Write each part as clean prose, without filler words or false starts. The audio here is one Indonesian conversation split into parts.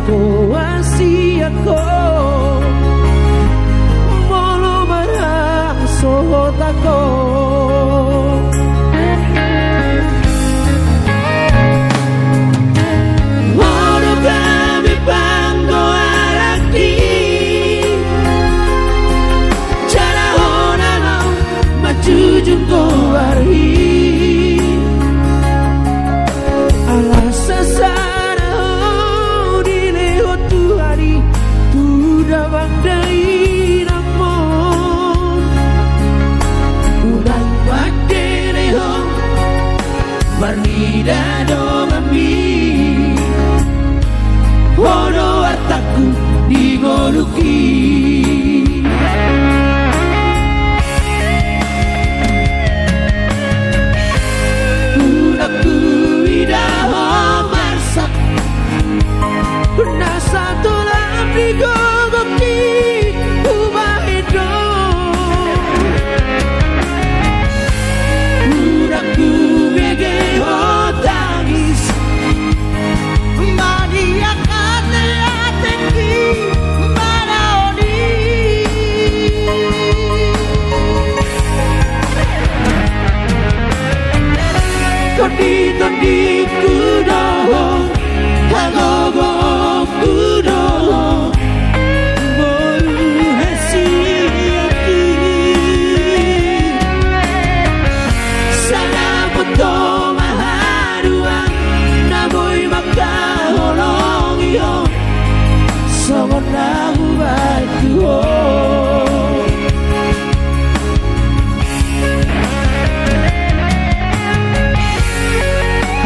koasi ako molo marang sohot ako molo kami panggo alaki cara honano majujung ko arhi alasa sana di lewat hari tu dawang dai namon ulang badere ho marnida do mami hono ataku digoluki nasa tulang digogoki ubahido udaku gege hotangis mania kate ateki maraoni tondi kudoho hagogo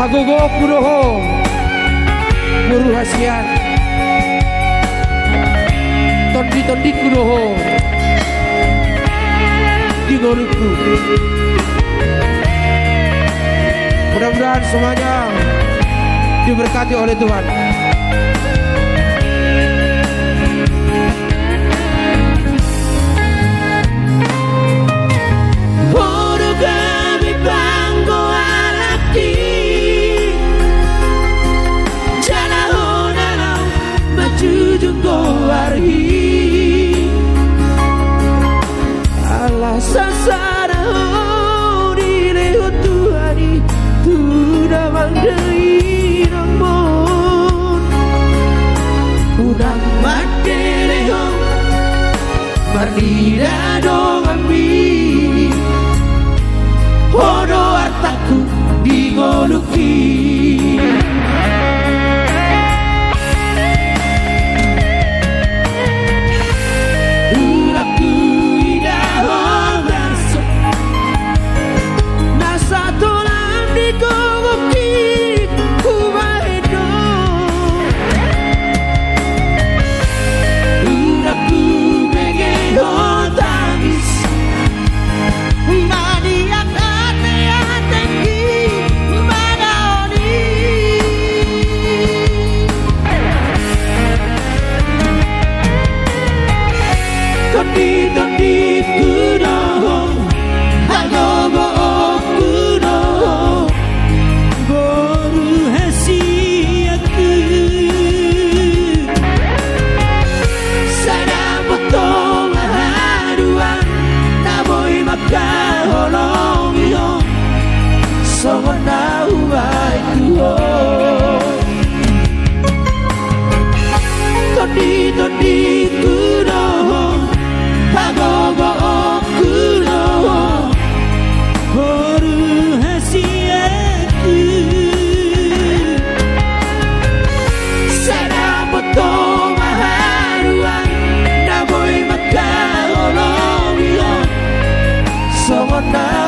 Hagogo kuroho guru hasian tondi kuroho di guruku. Mudah-mudahan semuanya diberkati oleh Tuhan. Sasana di lewat hari tu dawang dei namon udang badere ho marnida do mami hono ataku digoluki tondi kudoho hagogo kudoho guru hasiaku sada potong haruan naboy makaholong yo songona ubai kuho tondi kudoho hagogo kuroho horu hasiaku sada potong haruan naboy makaolong yo songona